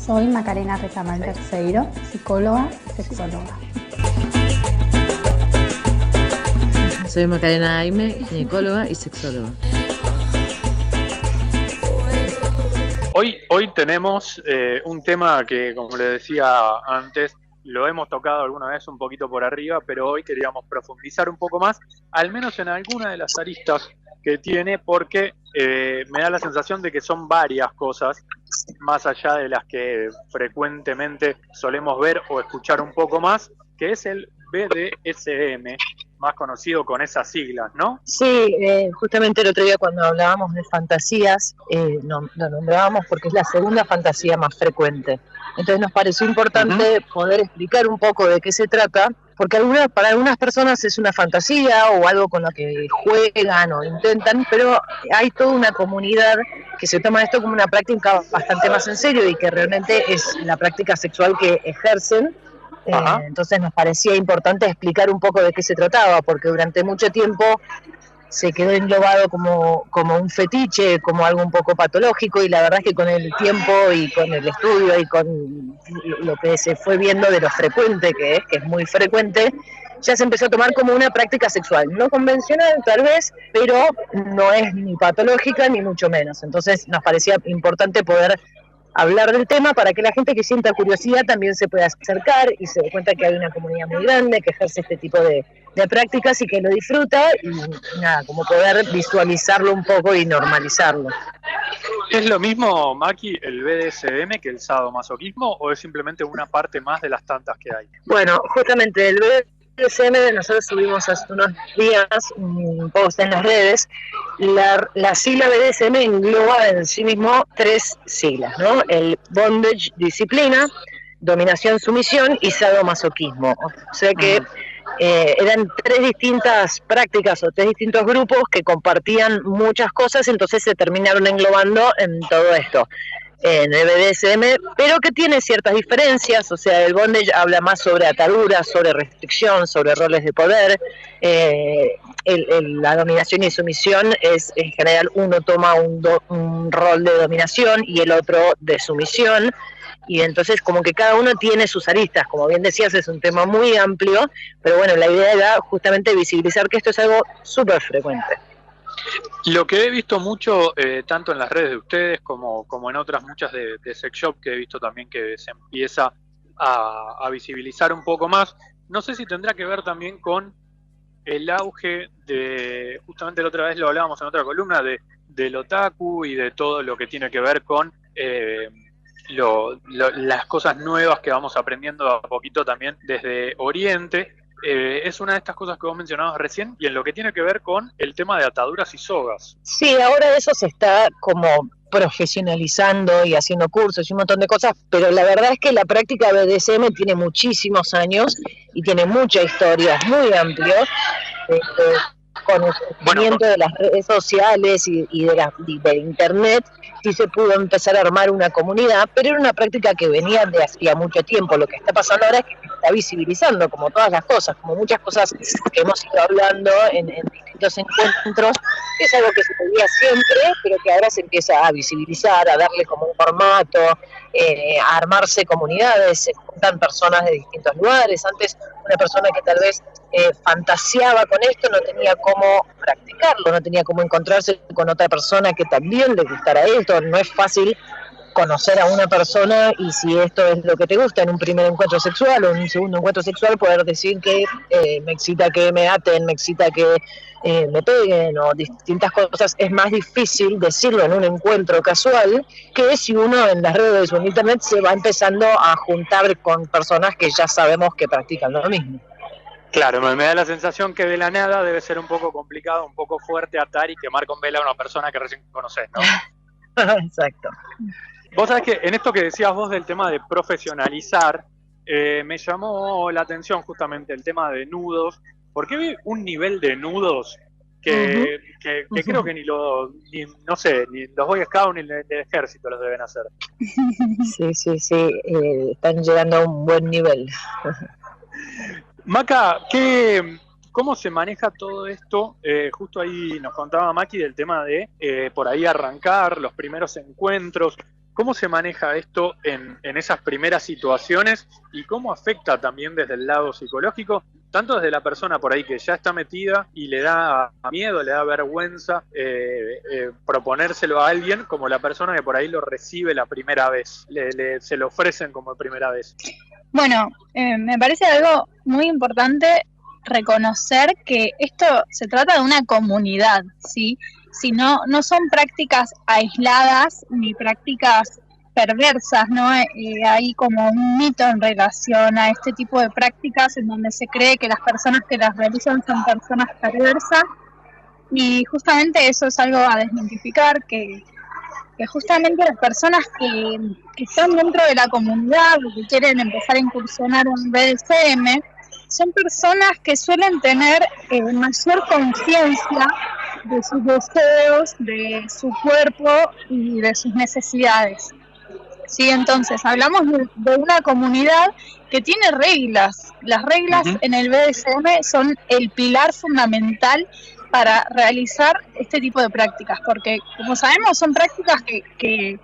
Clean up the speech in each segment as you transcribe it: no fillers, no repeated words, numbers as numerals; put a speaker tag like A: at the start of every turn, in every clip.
A: Soy Macarena Retamal Terceiro, psicóloga y sexóloga.
B: Soy Macarena Aime, ginecóloga y sexóloga.
C: Hoy tenemos un tema que, como les decía antes, lo hemos tocado alguna vez un poquito por arriba, pero hoy queríamos profundizar un poco más, al menos en alguna de las aristas que tiene, porque me da la sensación de que son varias cosas, más allá de las que frecuentemente solemos ver o escuchar un poco más, que es el BDSM, más conocido con esas siglas, ¿no?
D: Sí, justamente el otro día cuando hablábamos de fantasías, lo nombrábamos porque es la segunda fantasía más frecuente. Entonces nos pareció importante poder explicar un poco de qué se trata, porque para algunas personas es una fantasía o algo con lo que juegan o intentan, pero hay toda una comunidad que se toma esto como una práctica bastante más en serio y que realmente es la práctica sexual que ejercen. Entonces nos parecía importante explicar un poco de qué se trataba, porque durante mucho tiempo se quedó englobado como un fetiche, como algo un poco patológico, y la verdad es que con el tiempo y con el estudio y con lo que se fue viendo de lo frecuente que es muy frecuente, ya se empezó a tomar como una práctica sexual, no convencional tal vez, pero no es ni patológica ni mucho menos. Entonces nos parecía importante poder hablar del tema para que la gente que sienta curiosidad también se pueda acercar y se dé cuenta que hay una comunidad muy grande que ejerce este tipo de prácticas y que lo disfruta, y nada, como poder visualizarlo un poco y normalizarlo.
C: ¿Es lo mismo, Maki, el BDSM que el sadomasoquismo, o es simplemente una parte más de las tantas que hay?
D: Bueno, justamente el BDSM, nosotros subimos hace unos días un post en las redes. La sigla BDSM engloba en sí mismo 3 siglas, ¿no? El bondage, disciplina, dominación, sumisión y sadomasoquismo. O sea que eran 3 distintas prácticas o 3 distintos grupos que compartían muchas cosas, entonces se terminaron englobando en todo esto, en el BDSM, pero que tiene ciertas diferencias. O sea, el bondage habla más sobre ataduras, sobre restricción, sobre roles de poder. La dominación y sumisión es, en general, uno toma un rol de dominación y el otro de sumisión, y entonces como que cada uno tiene sus aristas. Como bien decías, es un tema muy amplio, pero bueno, la idea era justamente visibilizar que esto es algo súper frecuente.
C: Lo que he visto mucho, tanto en las redes de ustedes como en otras muchas de sex shop, que he visto también que se empieza a visibilizar un poco más, no sé si tendrá que ver también con el auge de, justamente la otra vez lo hablábamos en otra columna, del otaku y de todo lo que tiene que ver con las cosas nuevas que vamos aprendiendo a poquito también desde Oriente. Es una de estas cosas que vos mencionabas recién, y en lo que tiene que ver con el tema de ataduras y sogas.
D: Sí, ahora eso se está como profesionalizando y haciendo cursos y un montón de cosas, pero la verdad es que la práctica BDSM tiene muchísimos años y tiene mucha historia, es muy amplio, con el conocimiento de las redes sociales y de internet. Sí se pudo empezar a armar una comunidad, pero era una práctica que venía de hacía mucho tiempo. Lo que está pasando ahora es que se está visibilizando, como todas las cosas, como muchas cosas que hemos ido hablando en distintos encuentros. Es algo que se pedía siempre, pero que ahora se empieza a visibilizar, a darle como un formato, a armarse comunidades. Se juntan personas de distintos lugares. Antes, una persona que tal vez fantaseaba con esto no tenía cómo practicarlo, no tenía cómo encontrarse con otra persona que también le gustara esto. No es fácil conocer a una persona y, si esto es lo que te gusta, en un primer encuentro sexual o en un segundo encuentro sexual, poder decir que me excita que me aten, me excita que me peguen o distintas cosas. Es más difícil decirlo en un encuentro casual que si uno en las redes o en internet se va empezando a juntar con personas que ya sabemos que practican lo mismo.
C: Claro, me da la sensación que de la nada debe ser un poco complicado, un poco fuerte atar y quemar con vela a una persona que recién conoces, ¿no?
D: Exacto.
C: Vos sabés que en esto que decías vos del tema de profesionalizar, me llamó la atención justamente el tema de nudos, porque vi un nivel de nudos que creo que ni los Boy Scouts ni el ejército los deben hacer.
D: Sí, están llegando a un buen nivel.
C: Maca, ¿cómo se maneja todo esto? Justo ahí nos contaba Maki del tema de por ahí arrancar los primeros encuentros. ¿Cómo se maneja esto en esas primeras situaciones y cómo afecta también desde el lado psicológico, tanto desde la persona por ahí que ya está metida y le da miedo, le da vergüenza proponérselo a alguien, como la persona que por ahí lo recibe la primera vez, se lo ofrecen como primera vez?
E: Bueno, me parece algo muy importante reconocer que esto se trata de una comunidad, ¿sí? Si no son prácticas aisladas ni prácticas perversas, ¿no? Hay como un mito en relación a este tipo de prácticas en donde se cree que las personas que las realizan son personas perversas, y justamente eso es algo a desmitificar, que justamente las personas que están dentro de la comunidad o que quieren empezar a incursionar en BDSM son personas que suelen tener mayor conciencia de sus deseos, de su cuerpo y de sus necesidades. Sí, entonces hablamos de una comunidad que tiene reglas. Las reglas en el BDSM son el pilar fundamental para realizar este tipo de prácticas, porque como sabemos son prácticas que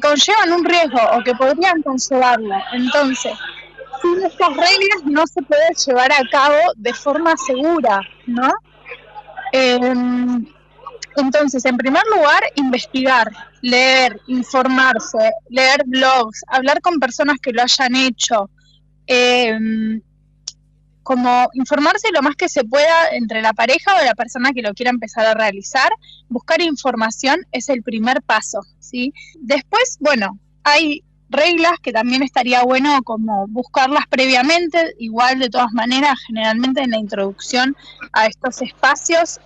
E: conllevan un riesgo o que podrían conllevarlo. Entonces, sin estas reglas no se puede llevar a cabo de forma segura, ¿no? Entonces, en primer lugar, investigar, leer, informarse, leer blogs, hablar con personas que lo hayan hecho, como informarse lo más que se pueda entre la pareja o la persona que lo quiera empezar a realizar. Buscar información es el primer paso, ¿sí? Después, bueno, hay reglas que también estaría bueno como buscarlas previamente, igual de todas maneras, generalmente en la introducción a estos espacios,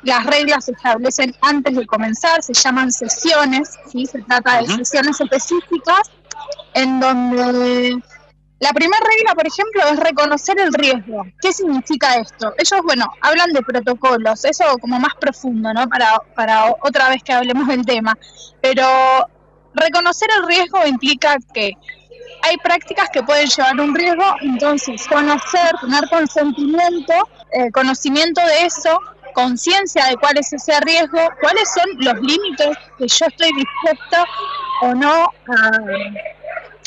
E: las reglas se establecen antes de comenzar, se llaman sesiones, ¿sí? Se trata de sesiones específicas en donde la primera regla, por ejemplo, es reconocer el riesgo. ¿Qué significa esto? Ellos, bueno, hablan de protocolos, eso como más profundo, ¿no? Para otra vez que hablemos del tema, pero reconocer el riesgo implica que hay prácticas que pueden llevar un riesgo, entonces conocer, tener consentimiento, conocimiento de eso, conciencia de cuál es ese riesgo, cuáles son los límites que yo estoy dispuesta o no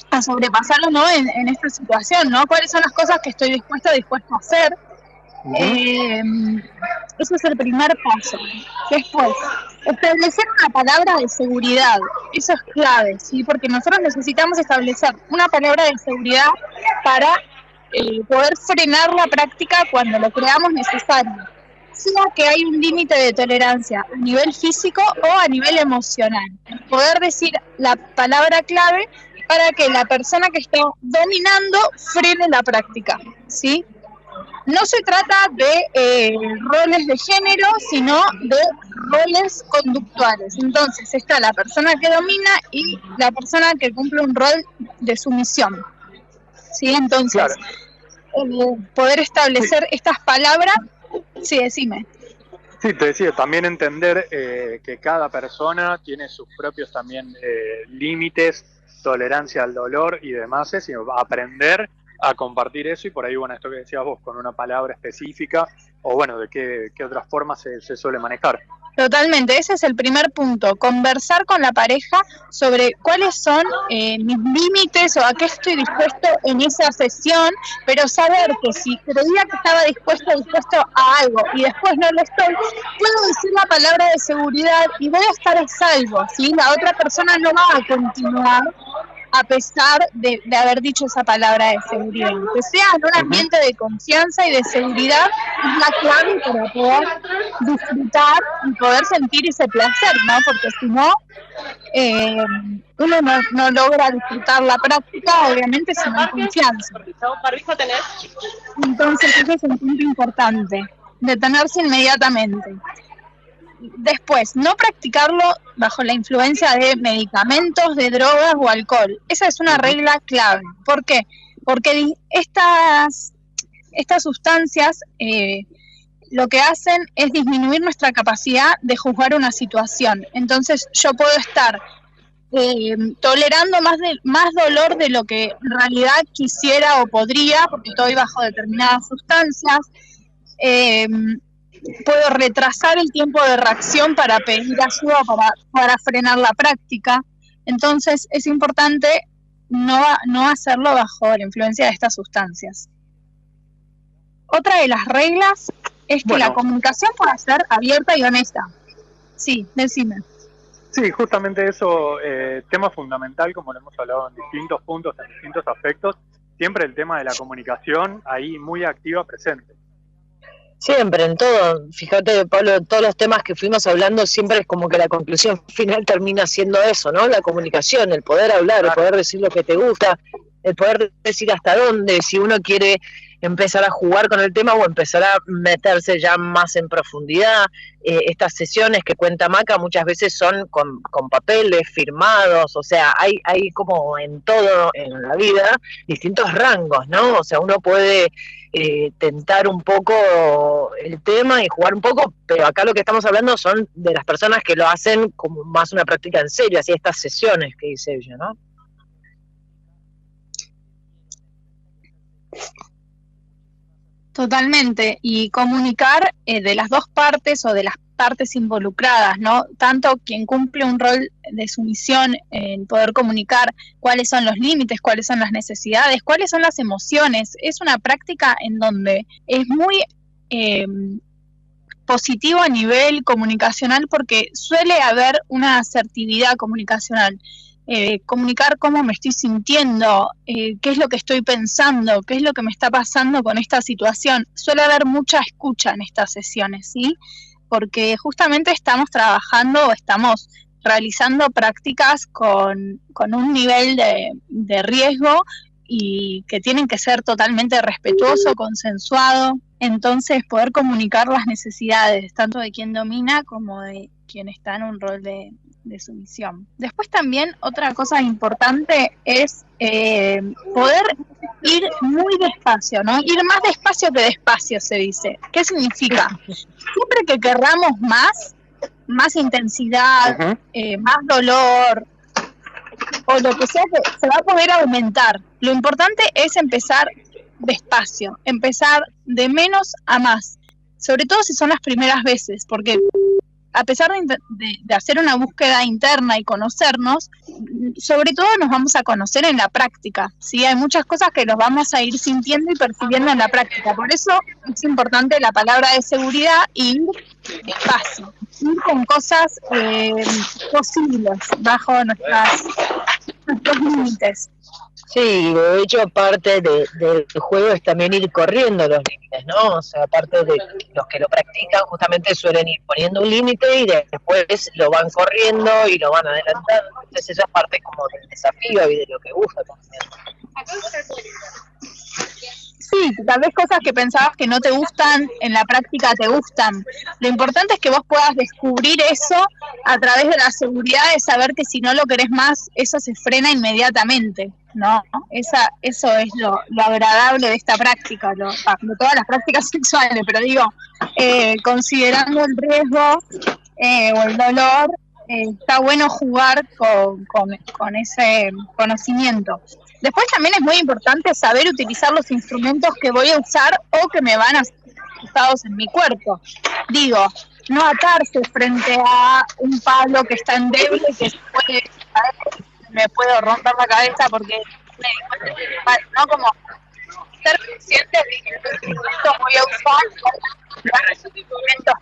E: a sobrepasarlo, ¿no? en esta situación, ¿no? Cuáles son las cosas que estoy dispuesta a hacer. Ese es el primer paso. Después, establecer una palabra de seguridad. Eso es clave, ¿sí? Porque nosotros necesitamos establecer una palabra de seguridad para poder frenar la práctica cuando lo creamos necesario. Sea que hay un límite de tolerancia a nivel físico o a nivel emocional. Poder decir la palabra clave para que la persona que está dominando frene la práctica, ¿sí? No se trata de roles de género, sino de roles conductuales. Entonces está la persona que domina y la persona que cumple un rol de sumisión, ¿sí? Entonces, poder establecer estas palabras. Sí, decime.
C: Sí, te decía, también entender que cada persona tiene sus propios también límites, tolerancia al dolor y demás, y aprender a compartir eso, y por ahí, bueno, esto que decías vos, con una palabra específica, o bueno, de qué otras formas se suele manejar.
E: Totalmente, ese es el primer punto, conversar con la pareja sobre cuáles son mis límites o a qué estoy dispuesto en esa sesión, pero saber que si creía que estaba dispuesto a algo y después no lo estoy, puedo decir la palabra de seguridad y voy a estar a salvo, ¿sí? La otra persona no va a continuar a pesar de haber dicho esa palabra de seguridad. Que sea en un ambiente de confianza y de seguridad es la clave para poder disfrutar y poder sentir ese placer, ¿no? Porque si no, uno no logra disfrutar la práctica, obviamente, si no hay confianza. Entonces, ese es un punto importante, detenerse inmediatamente. Después, no practicarlo bajo la influencia de medicamentos, de drogas o alcohol. Esa es una regla clave. ¿Por qué? Porque estas sustancias lo que hacen es disminuir nuestra capacidad de juzgar una situación. Entonces yo puedo estar tolerando más dolor de lo que en realidad quisiera o podría, porque estoy bajo determinadas sustancias. Puedo retrasar el tiempo de reacción para pedir ayuda para frenar la práctica, Entonces es importante no hacerlo bajo la influencia de estas sustancias. Otra de las reglas es que la comunicación pueda ser abierta y honesta. Sí, decime.
C: Sí, justamente eso, tema fundamental, como lo hemos hablado en distintos puntos, en distintos aspectos, siempre el tema de la comunicación ahí muy activa, presente.
D: Siempre, en todo. Fíjate, Pablo, todos los temas que fuimos hablando, siempre es como que la conclusión final termina siendo eso, ¿no? La comunicación, el poder hablar, el poder decir lo que te gusta, el poder decir hasta dónde, si uno quiere empezar a jugar con el tema o empezar a meterse ya más en profundidad. Estas sesiones que cuenta Maca muchas veces son con papeles firmados, o sea, hay como en todo en la vida distintos rangos, ¿no? O sea, uno puede tentar un poco el tema y jugar un poco, pero acá lo que estamos hablando son de las personas que lo hacen como más una práctica en serio, así estas sesiones que dice ella, ¿no?
E: Totalmente, y comunicar de las dos partes o de las partes involucradas, ¿no? Tanto quien cumple un rol de sumisión en poder comunicar cuáles son los límites, cuáles son las necesidades, cuáles son las emociones. Es una práctica en donde es muy positivo a nivel comunicacional porque suele haber una asertividad comunicacional. Comunicar cómo me estoy sintiendo, qué es lo que estoy pensando, qué es lo que me está pasando con esta situación. Suele haber mucha escucha en estas sesiones, ¿sí? Porque justamente estamos trabajando o estamos realizando prácticas con un nivel de riesgo y que tienen que ser totalmente respetuoso, consensuado. Entonces, poder comunicar las necesidades, tanto de quien domina como de quien está en un rol de sumisión. Después también otra cosa importante es poder ir muy despacio, ¿no? Ir más despacio que despacio, se dice. ¿Qué significa? Siempre que querramos más intensidad, más dolor, o lo que sea, que se va a poder aumentar. Lo importante es empezar despacio, empezar de menos a más, sobre todo si son las primeras veces, porque a pesar de hacer una búsqueda interna y conocernos, sobre todo nos vamos a conocer en la práctica, ¿sí? Hay muchas cosas que los vamos a ir sintiendo y percibiendo en la práctica. Por eso es importante la palabra de seguridad y ir despacio, ir con cosas posibles bajo nuestros límites.
D: Sí, de hecho parte del juego es también ir corriendo los límites, ¿no? O sea, aparte de los que lo practican justamente suelen ir poniendo un límite y después lo van corriendo y lo van adelantando. Entonces eso es parte como del desafío y de lo que gusta también.
E: Sí, tal vez cosas que pensabas que no te gustan, en la práctica te gustan. Lo importante es que vos puedas descubrir eso a través de la seguridad de saber que si no lo querés más, eso se frena inmediatamente, ¿no? Eso es lo agradable de esta práctica, de todas las prácticas sexuales, pero digo, considerando el riesgo o el dolor, está bueno jugar con ese conocimiento. Después también es muy importante saber utilizar los instrumentos que voy a usar o que me van a ser usados en mi cuerpo. Digo, no atarse frente a un palo que está endeble y que me puedo romper la cabeza porque no, como ser consciente de que los instrumentos voy a usar los instrumentos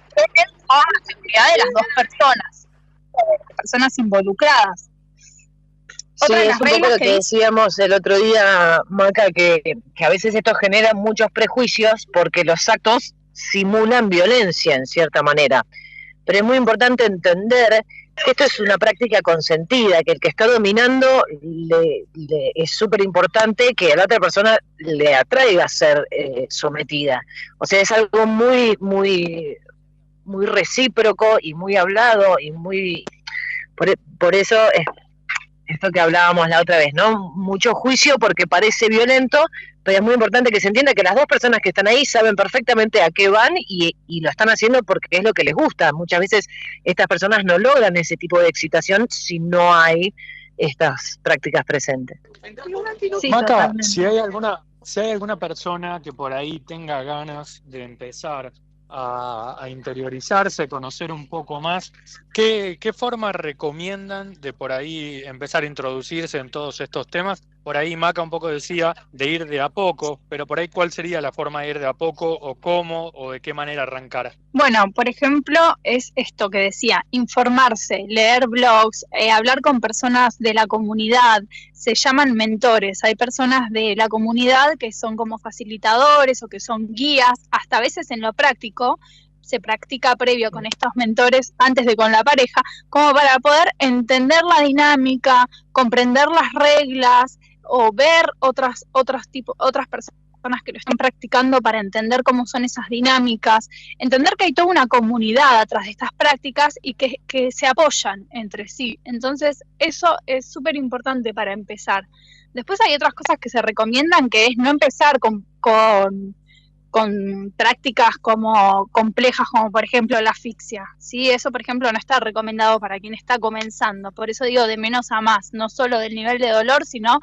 E: a la seguridad de las dos personas involucradas.
D: Sí, es un poco lo que decíamos el otro día, Maca, que a veces esto genera muchos prejuicios porque los actos simulan violencia en cierta manera. Pero es muy importante entender que esto es una práctica consentida, que el que está dominando es súper importante que a la otra persona le atraiga a ser sometida. O sea, es algo muy, muy, muy recíproco y muy hablado y muy... Por eso es esto que hablábamos la otra vez, ¿no? Mucho juicio porque parece violento, pero es muy importante que se entienda que las dos personas que están ahí saben perfectamente a qué van y lo están haciendo porque es lo que les gusta. Muchas veces estas personas no logran ese tipo de excitación si no hay estas prácticas presentes.
E: Sí,
F: Maca,
E: totalmente.
F: si hay alguna persona que por ahí tenga ganas de empezar
C: a interiorizarse, conocer un poco más, ¿qué forma recomiendan de por ahí empezar a introducirse en todos estos temas? Por ahí Maca un poco decía de ir de a poco, pero por ahí ¿cuál sería la forma de ir de a poco o cómo o de qué manera arrancar?
E: Bueno, por ejemplo, es esto que decía, informarse, leer blogs, hablar con personas de la comunidad, se llaman mentores. Hay personas de la comunidad que son como facilitadores o que son guías, hasta a veces en lo práctico, se practica previo con estos mentores antes de con la pareja, como para poder entender la dinámica, comprender las reglas o ver otras personas que lo están practicando para entender cómo son esas dinámicas, entender que hay toda una comunidad atrás de estas prácticas y que se apoyan entre sí. Entonces, eso es súper importante para empezar. Después hay otras cosas que se recomiendan, que es no empezar con prácticas como complejas, como por ejemplo la asfixia, ¿sí? Eso, por ejemplo, no está recomendado para quien está comenzando. Por eso digo de menos a más, no solo del nivel de dolor, sino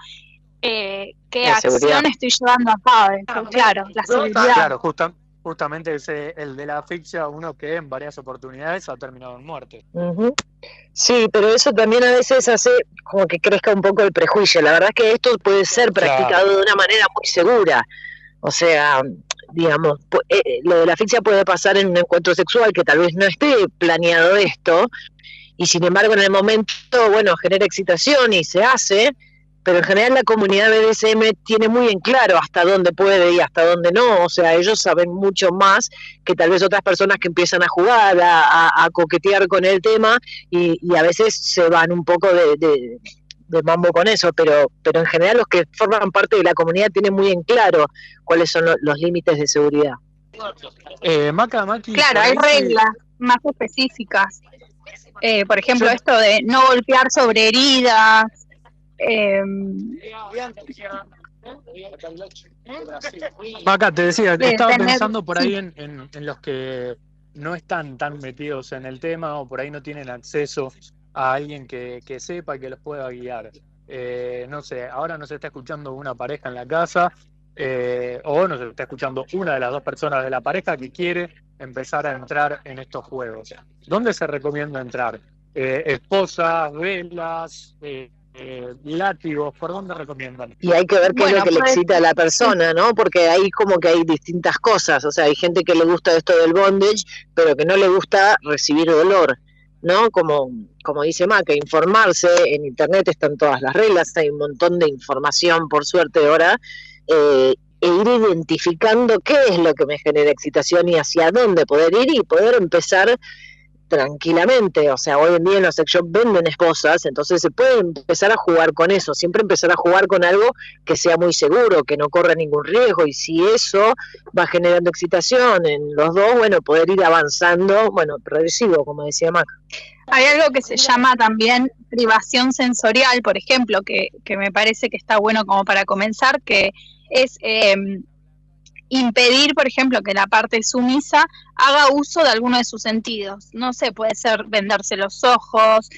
E: qué acción estoy llevando a cabo. Claro, la seguridad.
C: Claro, justamente el de la asfixia, uno que en varias oportunidades ha terminado en muerte.
D: Uh-huh. Sí, pero eso también a veces hace como que crezca un poco el prejuicio. La verdad es que esto puede ser practicado de una manera muy segura. O sea, digamos, lo de la asfixia puede pasar en un encuentro sexual que tal vez no esté planeado esto, y sin embargo en el momento, bueno, genera excitación y se hace, pero en general la comunidad BDSM tiene muy en claro hasta dónde puede y hasta dónde no. O sea, ellos saben mucho más que tal vez otras personas que empiezan a jugar, a coquetear con el tema, y a veces se van un poco de mambo con eso, pero en general los que forman parte de la comunidad tienen muy en claro cuáles son los límites de seguridad.
C: Maki,
E: claro, hay reglas más específicas. Por ejemplo, esto de no golpear sobre heridas.
C: Maca, te decía, estaba pensando por ahí en los que no están tan metidos en el tema o por ahí no tienen acceso a alguien que sepa y que los pueda guiar. No sé, ahora nos está escuchando una pareja en la casa o nos está escuchando una de las dos personas de la pareja que quiere empezar a entrar en estos juegos. ¿Dónde se recomienda entrar? Esposas, velas, látigos, ¿por dónde recomiendan?
D: Y hay que ver qué es lo que le excita a la persona, ¿no? Porque ahí como que hay distintas cosas. O sea, hay gente que le gusta esto del bondage, pero que no le gusta recibir dolor, ¿no? Como dice Maca, informarse, en internet están todas las reglas, hay un montón de información, por suerte ahora, e ir identificando qué es lo que me genera excitación y hacia dónde poder ir y poder empezar tranquilamente. O sea, hoy en día en los sex shops venden esposas, entonces se puede empezar a jugar con eso, siempre empezar a jugar con algo que sea muy seguro, que no corra ningún riesgo, y si eso va generando excitación en los dos, bueno, poder ir avanzando, bueno, progresivo, como decía Mac.
E: Hay algo que se llama también privación sensorial, por ejemplo, que me parece que está bueno como para comenzar, que es impedir, por ejemplo, que la parte sumisa haga uso de alguno de sus sentidos. No sé, puede ser vendarse los ojos,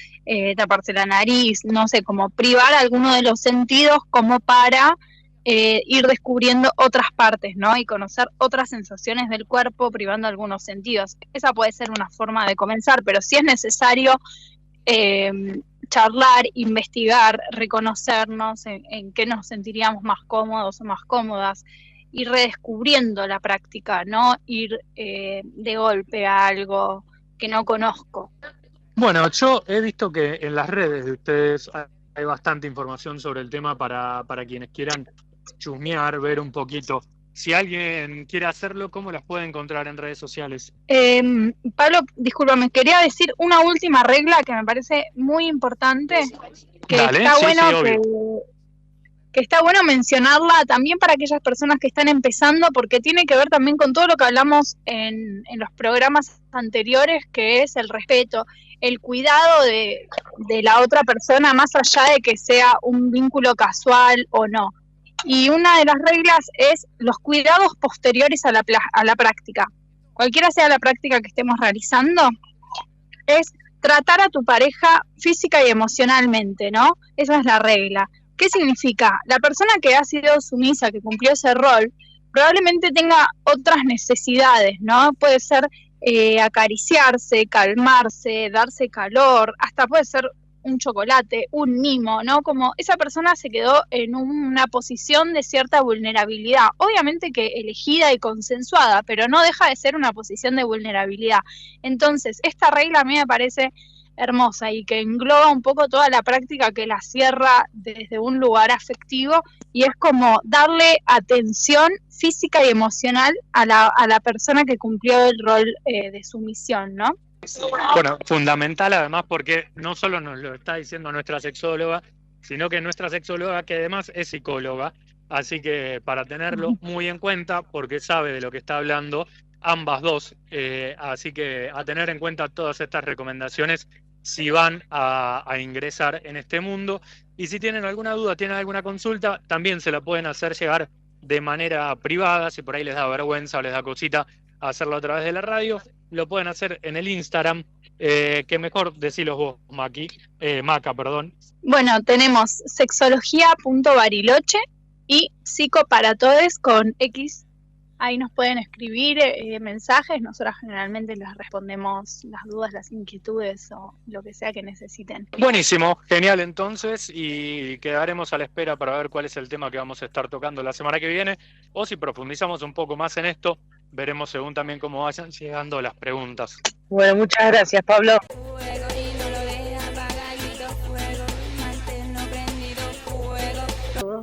E: taparse la nariz, no sé, como privar alguno de los sentidos como para ir descubriendo otras partes, ¿no? Y conocer otras sensaciones del cuerpo privando algunos sentidos. Esa puede ser una forma de comenzar, pero si es necesario charlar, investigar, reconocernos en qué nos sentiríamos más cómodos o más cómodas, ir redescubriendo la práctica, no ir de golpe a algo que no conozco.
C: Bueno, yo he visto que en las redes de ustedes hay bastante información sobre el tema para quienes quieran chusmear, ver un poquito. Si alguien quiere hacerlo, ¿cómo las puede encontrar en redes sociales?
E: Pablo, discúlpame, quería decir una última regla que me parece muy importante, que
C: Dale,
E: está
C: sí,
E: bueno
C: sí,
E: que está bueno mencionarla también para aquellas personas que están empezando, porque tiene que ver también con todo lo que hablamos en los programas anteriores, que es el respeto, el cuidado de la otra persona, más allá de que sea un vínculo casual o no. Y una de las reglas es los cuidados posteriores a la práctica. Cualquiera sea la práctica que estemos realizando, es tratar a tu pareja física y emocionalmente, ¿no? Esa es la regla. ¿Qué significa? La persona que ha sido sumisa, que cumplió ese rol, probablemente tenga otras necesidades, ¿no? Puede ser acariciarse, calmarse, darse calor, hasta puede ser un chocolate, un mimo, ¿no? Como esa persona se quedó en una posición de cierta vulnerabilidad, obviamente que elegida y consensuada, pero no deja de ser una posición de vulnerabilidad. Entonces, esta regla a mí me parece hermosa y que engloba un poco toda la práctica que la cierra desde un lugar afectivo, y es como darle atención física y emocional a la persona que cumplió el rol de sumisión, ¿no?
C: Bueno, fundamental además porque no solo nos lo está diciendo nuestra sexóloga, sino que nuestra sexóloga que además es psicóloga, así que para tenerlo muy en cuenta porque sabe de lo que está hablando ambas dos, así que a tener en cuenta todas estas recomendaciones si van a ingresar en este mundo, y si tienen alguna duda, tienen alguna consulta, también se la pueden hacer llegar de manera privada, si por ahí les da vergüenza o les da cosita hacerlo a través de la radio, lo pueden hacer en el Instagram, que mejor decirlos vos, Maca, perdón.
E: Bueno, tenemos sexología.bariloche y psicoparatodes con X. Ahí nos pueden escribir mensajes, nosotras generalmente les respondemos las dudas, las inquietudes o lo que sea que necesiten.
C: Buenísimo, genial entonces, y quedaremos a la espera para ver cuál es el tema que vamos a estar tocando la semana que viene, o si profundizamos un poco más en esto, veremos según también cómo vayan llegando las preguntas.
D: Bueno, muchas gracias, Pablo.